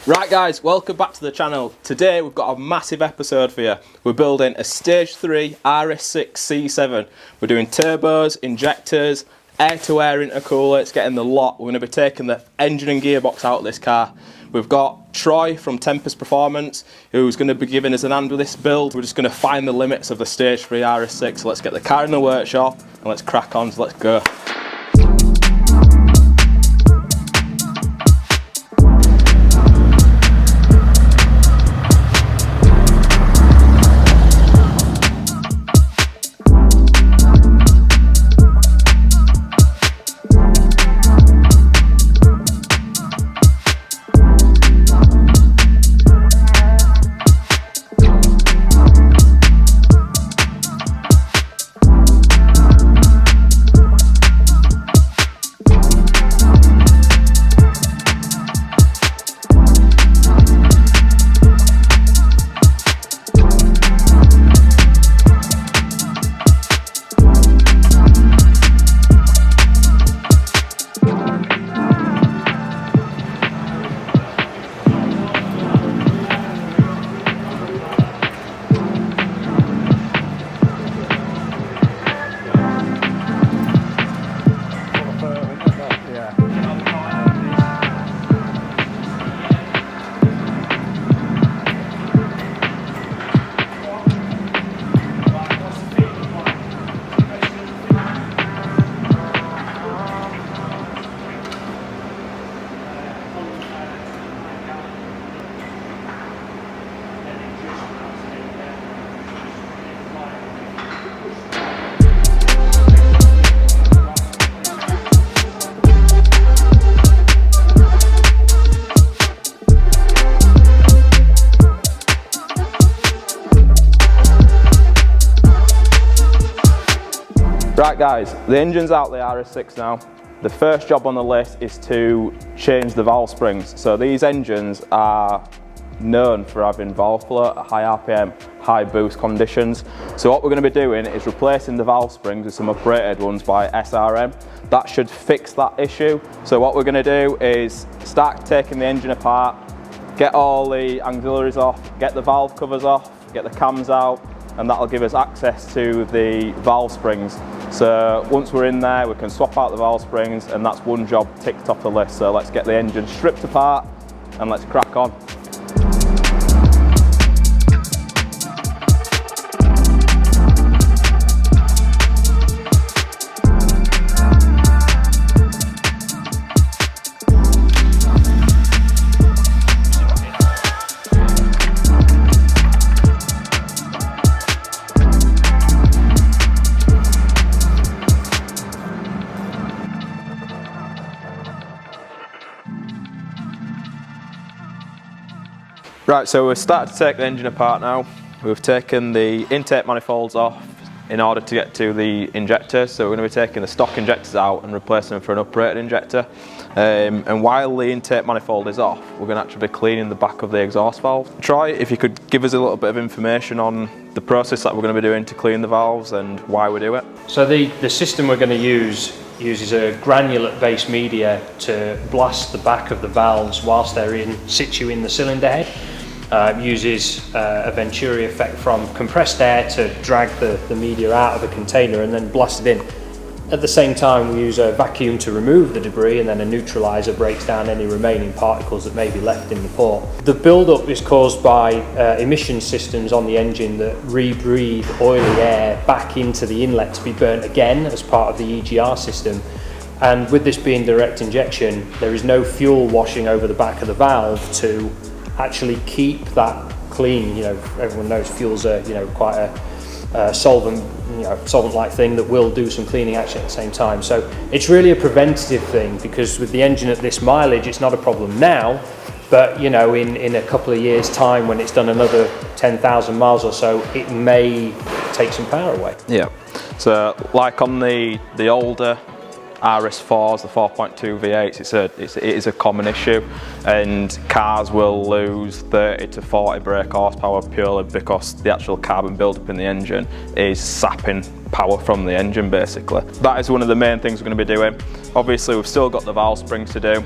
Right guys, welcome back to the channel. Today we've got a massive episode for you. We're building a Stage 3 RS6 C7. We're doing turbos, injectors, air-to-air intercooler, it's getting the lot. We're going to be taking the engine and gearbox out of this car. We've got Troy from Tempest Performance who's going to be giving us an hand with this build. We're just going to find the limits of the Stage 3 RS6. So let's get the car in the workshop and let's crack on, so let's go. Right guys, the engine's out the RS6 now. The first job on the list is to change the valve springs. So these engines are known for having valve flow at high RPM, high boost conditions. So what we're going to be doing is replacing the valve springs with some upgraded ones by SRM. That should fix that issue. So what we're going to do is start taking the engine apart, get all the auxiliaries off, get the valve covers off, get the cams out, and that'll give us access to the valve springs. So once we're in there, we can swap out the valve springs, and that's one job ticked off the list. So let's get the engine stripped apart and let's crack on. Right, so we've started to take the engine apart now. We've taken the intake manifolds off in order to get to the injectors. So we're going to be taking the stock injectors out and replacing them for an uprated injector. And while the intake manifold is off, we're going to actually be cleaning the back of the exhaust valve. Troy, if you could give us a little bit of information on the process that we're going to be doing to clean the valves and why we do it. So the system we're going to use uses a granulate based media to blast the back of the valves whilst they're in situ in the cylinder head. Uses a Venturi effect from compressed air to drag the media out of the container and then blast it in. At the same time, we use a vacuum to remove the debris, and then a neutralizer breaks down any remaining particles that may be left in the port. The build-up is caused by emission systems on the engine that rebreathe oily air back into the inlet to be burnt again as part of the EGR system. And with this being direct injection, there is no fuel washing over the back of the valve to actually keep that clean. You know, everyone knows fuels are, quite a solvent-like thing that will do some cleaning action at the same time. So it's really a preventative thing, because with the engine at this mileage, it's not a problem now, but in a couple of years' time, when it's done another 10,000 miles or so, it may take some power away. Yeah. So like on the older RS4s, the 4.2 V8s, it is a common issue, and cars will lose 30 to 40 brake horsepower purely because the actual carbon build-up in the engine is sapping power from the engine, basically. That is one of the main things we're going to be doing. Obviously we've still got the valve springs to do,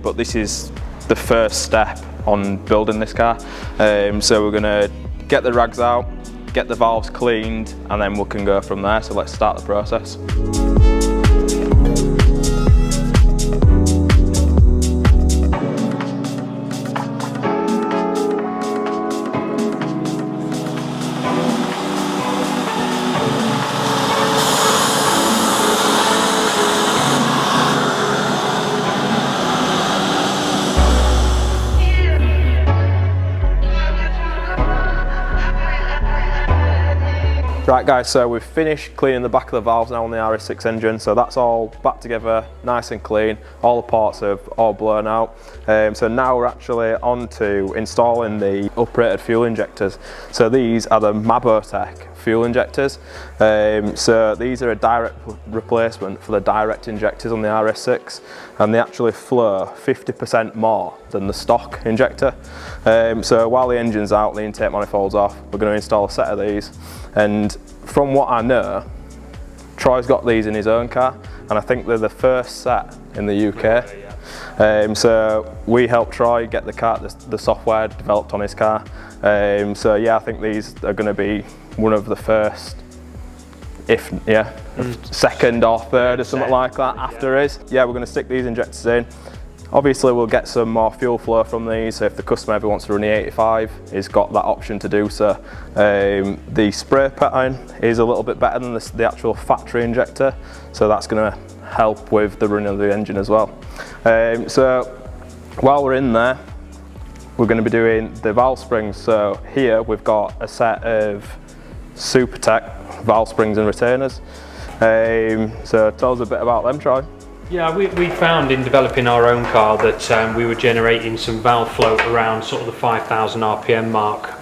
but this is the first step on building this car. So we're going to get the rags out, get the valves cleaned, and then we can go from there. So let's start the process. Right guys, so we've finished cleaning the back of the valves now on the RS6 engine, so that's all back together, nice and clean. All the parts have all blown out. So now we're actually on to installing the uprated fuel injectors. So these are the Mabotec fuel injectors. So these are a direct replacement for the direct injectors on the RS6, and they actually flow 50% more than the stock injector. So while the engine's out, the intake manifold's off, we're going to install a set of these. And from what I know, Troy's got these in his own car, and I think they're the first set in the UK. So we helped Troy get the software developed on his car. So yeah, I think these are going to be one of the first, second or third or something like that after his. Yeah, we're going to stick these injectors in. Obviously we'll get some more fuel flow from these, so if the customer ever wants to run the 85, he's got that option to do so. The spray pattern is a little bit better than the actual factory injector, so that's going to help with the running of the engine as well. So while we're in there, we're going to be doing the valve springs. So here we've got a set of Supertech valve springs and retainers. So tell us a bit about them, Troy. Yeah, we found in developing our own car that we were generating some valve float around sort of the 5,000 RPM mark.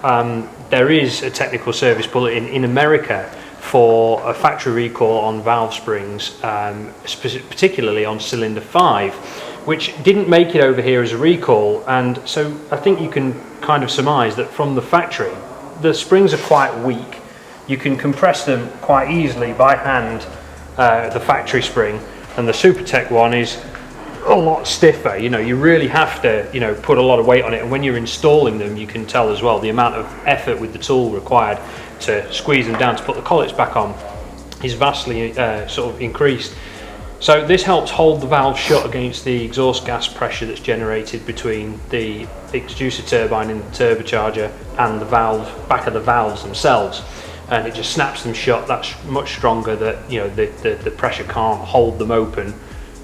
There is a technical service bulletin in America for a factory recall on valve springs, particularly on cylinder 5, which didn't make it over here as a recall. And so I think you can kind of surmise that from the factory, the springs are quite weak. You can compress them quite easily by hand, the factory spring. And the Supertech one is a lot stiffer. You know, you really have to, put a lot of weight on it. And when you're installing them, you can tell as well the amount of effort with the tool required to squeeze them down to put the collets back on is vastly sort of increased. So this helps hold the valve shut against the exhaust gas pressure that's generated between the extruder turbine in the turbocharger and the back of the valves themselves. And it just snaps them shut. That's much stronger, that the pressure can't hold them open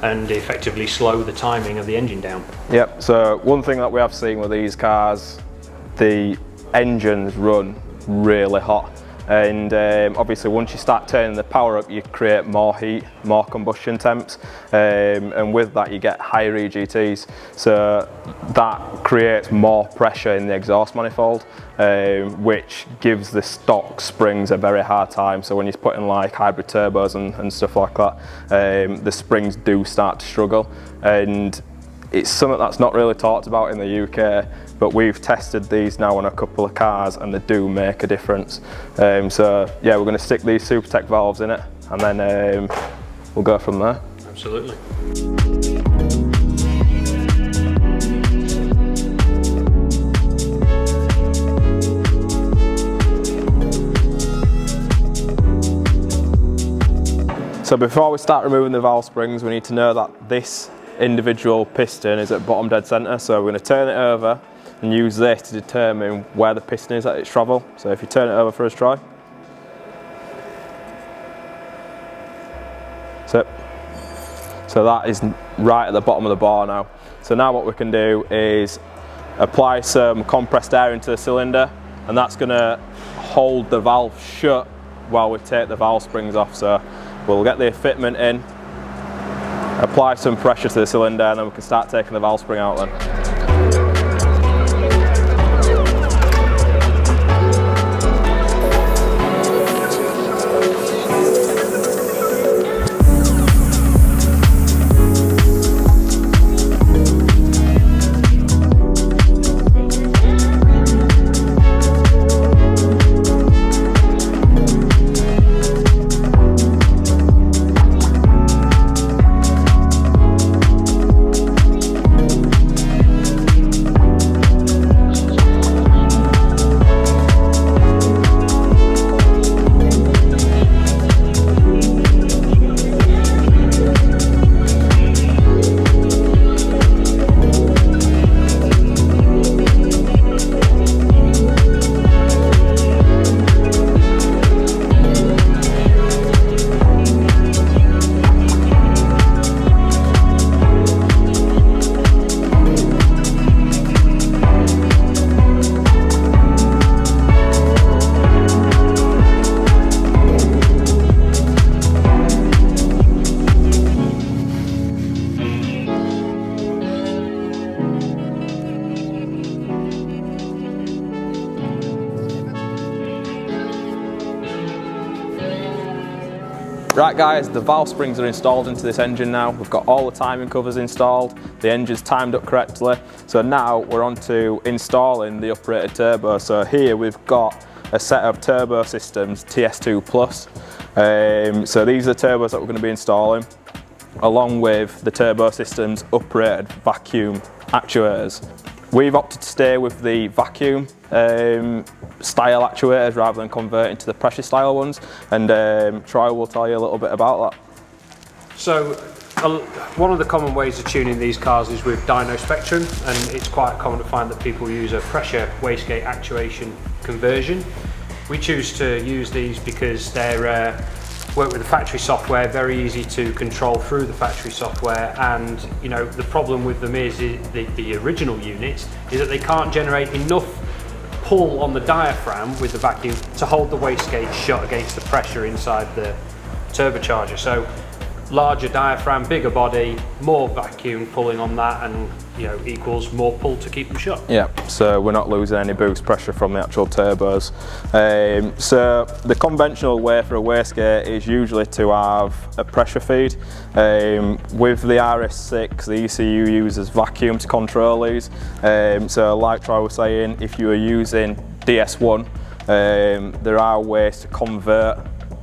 and effectively slow the timing of the engine down. Yep, so one thing that we have seen with these cars, the engines run really hot, and obviously once you start turning the power up, you create more heat, more combustion temps, and with that you get higher EGTs, so that creates more pressure in the exhaust manifold, which gives the stock springs a very hard time. So when you're putting like hybrid turbos and stuff like that, the springs do start to struggle, and it's something that's not really talked about in the UK, but we've tested these now on a couple of cars and they do make a difference. So yeah, we're going to stick these Supertech valves in it, and then we'll go from there. Absolutely. So before we start removing the valve springs, we need to know that this individual piston is at bottom dead center. So we're going to turn it over and use this to determine where the piston is at its travel. So if you turn it over for us, Troy. So that is right at the bottom of the bar now. So now what we can do is apply some compressed air into the cylinder, and that's going to hold the valve shut while we take the valve springs off. So we'll get the fitment in, apply some pressure to the cylinder, and then we can start taking the valve spring out then. Right guys, the valve springs are installed into this engine now. We've got all the timing covers installed, the engine's timed up correctly. So now we're on to installing the uprated turbo. So here we've got a set of turbo systems, TS2 Plus. So these are the turbos that we're going to be installing, along with the turbo systems uprated vacuum actuators. We've opted to stay with the vacuum style actuators rather than converting to the pressure style ones, and Troy will tell you a little bit about that. So one of the common ways of tuning these cars is with dyno spectrum, and it's quite common to find that people use a pressure wastegate actuation conversion. We choose to use these because they're work with the factory software, very easy to control through the factory software, and you know the problem with them is the original units is that they can't generate enough pull on the diaphragm with the vacuum to hold the wastegate shut against the pressure inside the turbocharger. So larger diaphragm, bigger body, more vacuum pulling on that, and you know equals more pull to keep them shut. Yeah, so we're not losing any boost pressure from the actual turbos. So the conventional way for a wastegate is usually to have a pressure feed. With the RS6, the ECU uses vacuum to control these. So like Troy was saying, if you are using DS1, there are ways to convert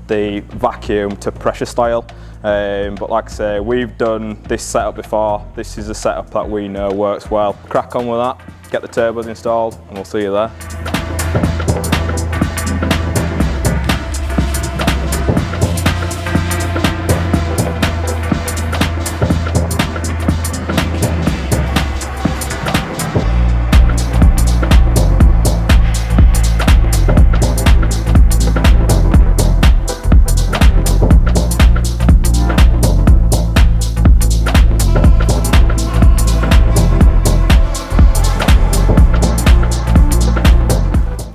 the vacuum to pressure style. But like I say, we've done this setup before. This is a setup that we know works well. Crack on with that, get the turbos installed, and we'll see you there.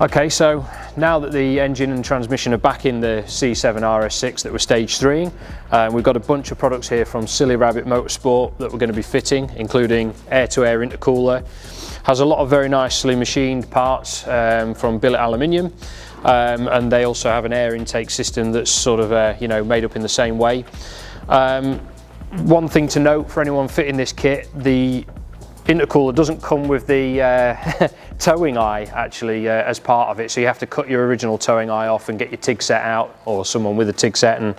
Okay, so now that the engine and transmission are back in the C7 RS6 that we're stage 3ing, we've got a bunch of products here from Silly Rabbit Motorsport that we're going to be fitting, including air-to-air intercooler. Has a lot of very nicely machined parts from billet aluminium, and they also have an air intake system that's sort of you know, made up in the same way. One thing to note for anyone fitting this kit, the intercooler doesn't come with the towing eye actually as part of it, so you have to cut your original towing eye off and get your TIG set out, or someone with a TIG set, and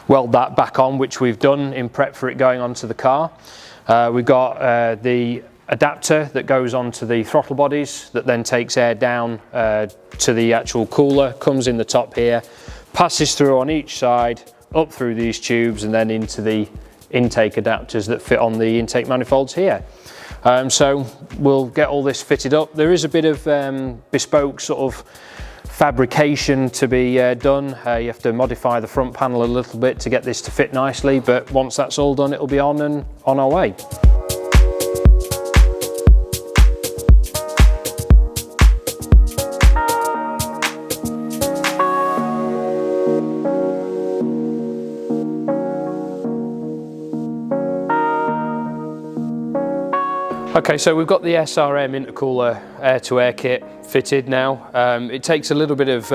weld that back on, which we've done in prep for it going onto the car. We've got the adapter that goes onto the throttle bodies that then takes air down to the actual cooler, comes in the top here, passes through on each side, up through these tubes, and then into the intake adapters that fit on the intake manifolds here. So we'll get all this fitted up. There is a bit of bespoke sort of fabrication to be done. You have to modify the front panel a little bit to get this to fit nicely, but once that's all done, it'll be on and on our way. Okay, so we've got the SRM intercooler air-to-air kit fitted now. It takes a little bit of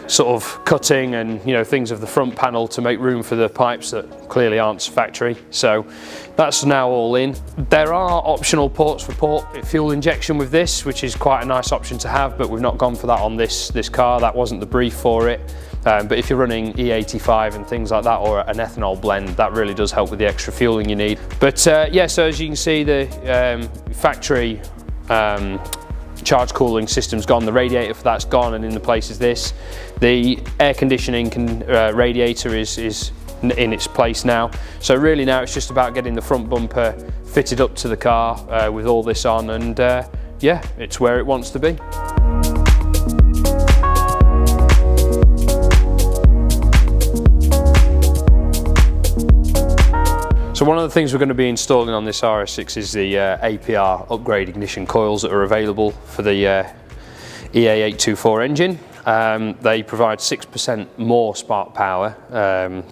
sort of cutting and things of the front panel to make room for the pipes that clearly aren't factory. So that's now all in. There are optional ports for port fuel injection with this, which is quite a nice option to have, but we've not gone for that on this car. That wasn't the brief for it. But if you're running E85 and things like that, or an ethanol blend, that really does help with the extra fueling you need. But yeah, so as you can see, the factory charge cooling system's gone, the radiator for that's gone, and in the place is this. The air conditioning radiator is in its place now. So really now it's just about getting the front bumper fitted up to the car with all this on, and yeah, it's where it wants to be. So one of the things we're going to be installing on this RS6 is the APR upgrade ignition coils that are available for the EA824 engine. They provide 6% more spark power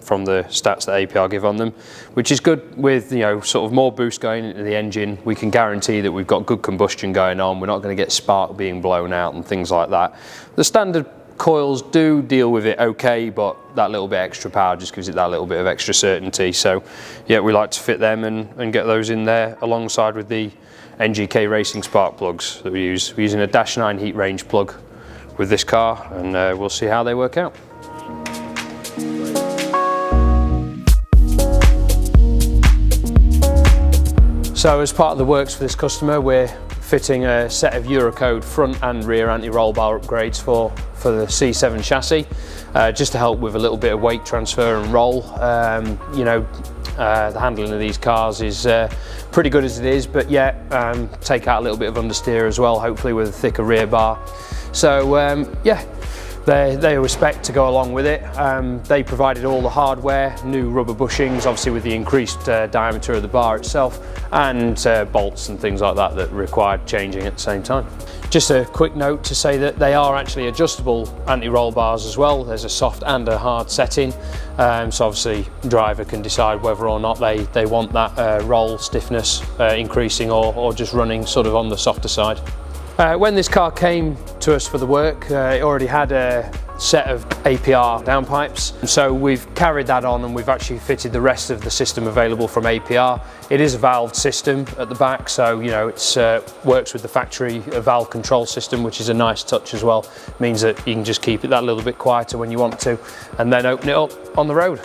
from the stats that APR give on them, which is good with sort of more boost going into the engine. We can guarantee that we've got good combustion going on. We're not going to get spark being blown out and things like that. The standard coils do deal with it okay, but that little bit extra power just gives it that little bit of extra certainty. So yeah, we like to fit them and get those in there alongside with the NGK Racing spark plugs that we use. We're using a -9 heat range plug with this car, and we'll see how they work out. So as part of the works for this customer, we're fitting a set of Eurocode front and rear anti-roll bar upgrades for the C7 chassis, just to help with a little bit of weight transfer and roll. You know, the handling of these cars is pretty good as it is, but yeah, take out a little bit of understeer as well, hopefully with a thicker rear bar. So yeah, they were spec'd to go along with it. They provided all the hardware, new rubber bushings, obviously with the increased diameter of the bar itself, and bolts and things like that that required changing at the same time. Just a quick note to say that they are actually adjustable anti-roll bars as well. There's a soft and a hard setting, so obviously the driver can decide whether or not they want that roll stiffness increasing or just running sort of on the softer side. When this car came to us for the work, it already had a set of APR downpipes, so we've carried that on and we've actually fitted the rest of the system available from APR. It is a valved system at the back, so you know it's works with the factory valve control system, which is a nice touch as well. Means that you can just keep it that little bit quieter when you want to, and then open it up on the road.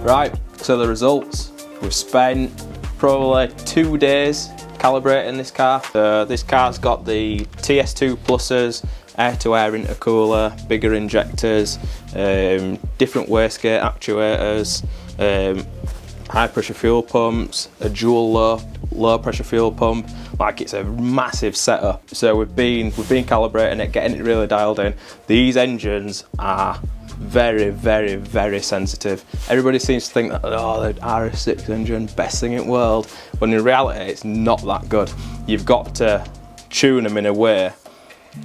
Right, so the results. We've spent probably 2 days calibrating this car. This car's got the TS2 pluses, air-to-air intercooler, bigger injectors, different wastegate actuators, high pressure fuel pumps, a dual low pressure fuel pump. Like, it's a massive setup. So we've been calibrating it, getting it really dialed in. These engines are very, very, very sensitive. Everybody seems to think that, oh, the RS6 engine, best thing in the world, when in reality it's not that good. You've got to tune them in a way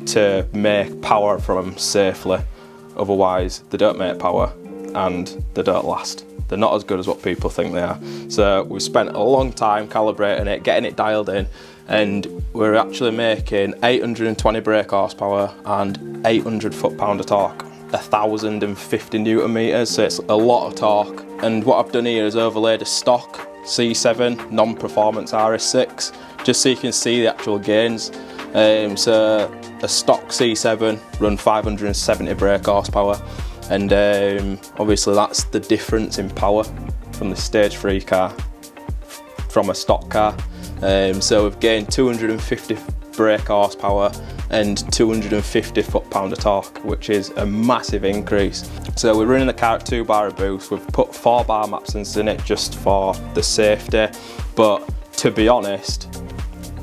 to make power from them safely, otherwise they don't make power and they don't last. They're not as good as what people think they are. So we've spent a long time calibrating it, getting it dialed in, and we're actually making 820 brake horsepower and 800 foot-pound of torque. 1050 newton meters, so it's a lot of torque. And what I've done here is overlaid a stock C7 non-performance RS6, just so you can see the actual gains. So a stock C7 run 570 brake horsepower, and obviously that's the difference in power from the stage 3 car from a stock car. So we've gained 250 brake horsepower and 250 foot-pound of torque, which is a massive increase. So we're running the car at 2 bar of boost. We've put 4 bar mapsons in it just for the safety, but to be honest,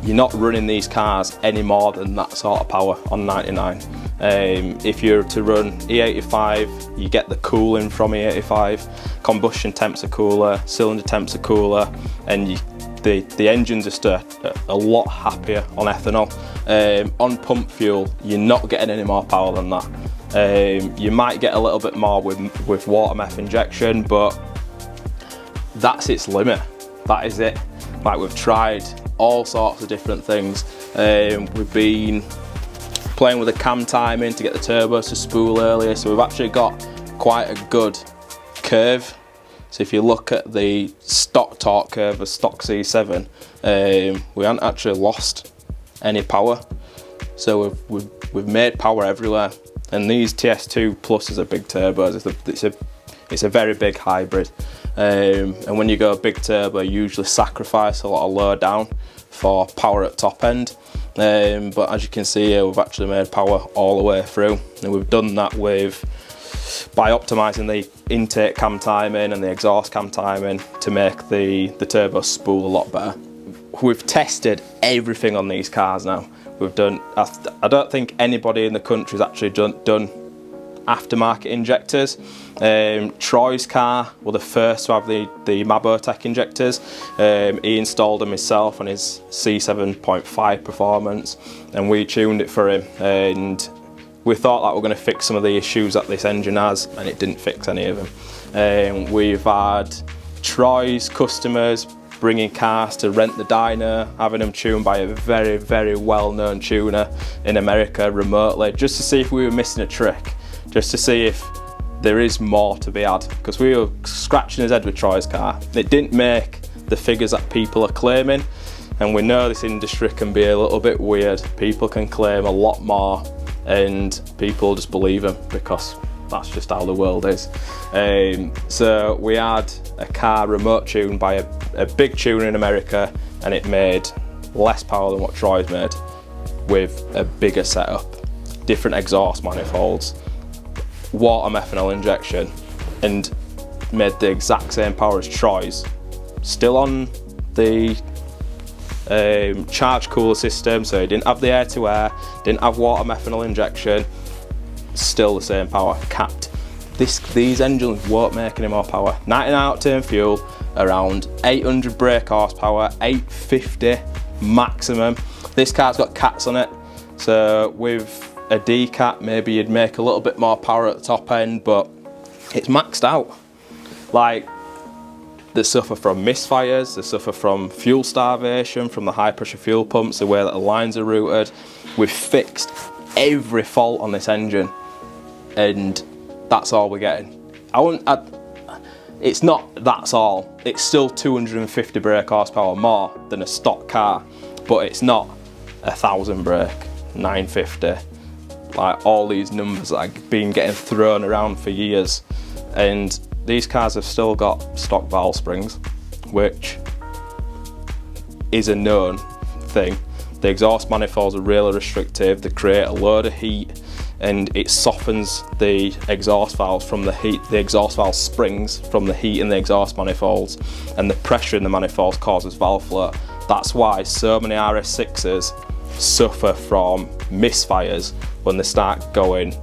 you're not running these cars any more than that sort of power on 99. If you're to run E85, you get the cooling from E85, combustion temps are cooler, cylinder temps are cooler, and the engines are just a lot happier on ethanol. On pump fuel, you're not getting any more power than that. You might get a little bit more with water meth injection, but that's its limit. That is it. Like, we've tried all sorts of different things. We've been playing with the cam timing to get the turbos to spool earlier, so we've actually got quite a good curve. So if you look at the stock torque curve of stock C7, we haven't actually lost any power. So we've made power everywhere. And these TS2 pluses are big turbos. It's a very big hybrid. And when you go big turbo, you usually sacrifice a lot of low down for power at top end. But as you can see here, we've actually made power all the way through, and we've done that by optimising the intake cam timing and the exhaust cam timing to make the turbo spool a lot better. We've tested everything on these cars now. We've done, I don't think anybody in the country has actually done aftermarket injectors. Troy's car were the first to have the Mabotec injectors. He installed them himself on his C7.5 Performance, and we tuned it for him, and we thought that we were going to fix some of the issues that this engine has, and it didn't fix any of them. We've had Troy's customers bringing cars to rent the dyno, having them tuned by a very, very well-known tuner in America remotely, just to see if we were missing a trick, just to see if there is more to be had, because we were scratching his head with Troy's car. It didn't make the figures that people are claiming, and we know this industry can be a little bit weird. People can claim a lot more and people just believe them because that's just how the world is. So we had a car remote tuned by a big tuner in America, and it made less power than what Troy's made with a bigger setup, different exhaust manifolds, water methanol injection, and made the exact same power as Troy's. Still on the charge cooler system, so it didn't have the air-to-air, didn't have water methanol injection, still the same power, capped. These engines won't make any more power. 99 octane fuel, around 800 brake horsepower, 850 maximum. This car's got cats on it, so with a D cat maybe you'd make a little bit more power at the top end, but it's maxed out. Like, they suffer from misfires, they suffer from fuel starvation, from the high pressure fuel pumps, the way that the lines are routed. We've fixed every fault on this engine, and that's all we're getting. It's not that's all, it's still 250 brake horsepower more than a stock car, but it's not 1,000 brake, 950, like all these numbers that I've been getting thrown around for years. And these cars have still got stock valve springs, which is a known thing. The exhaust manifolds are really restrictive, they create a load of heat, and it softens the exhaust valves from the heat. The exhaust valve springs from the heat in the exhaust manifolds, and the pressure in the manifolds causes valve float. That's why so many RS6s suffer from misfires when they start going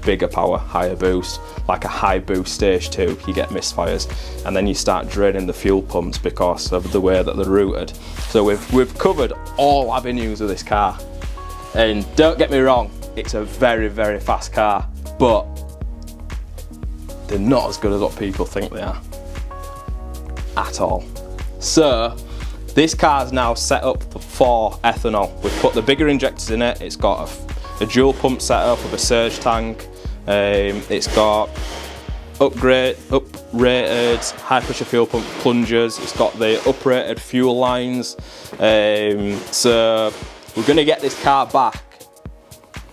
bigger power, higher boost, like a high boost stage 2, you get misfires, and then you start draining the fuel pumps because of the way that they're routed. So we've covered all avenues of this car, and don't get me wrong, it's a very, very fast car, but they're not as good as what people think they are at all. So this car's now set up for ethanol. We've put the bigger injectors in it. It's got a dual pump setup with a surge tank. It's got uprated high pressure fuel pump plungers. It's got the uprated fuel lines. So we're going to get this car back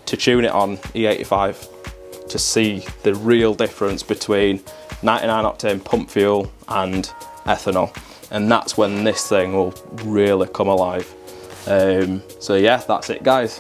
to tune it on E85 to see the real difference between 99 octane pump fuel and ethanol, and that's when this thing will really come alive. So yeah, that's it guys.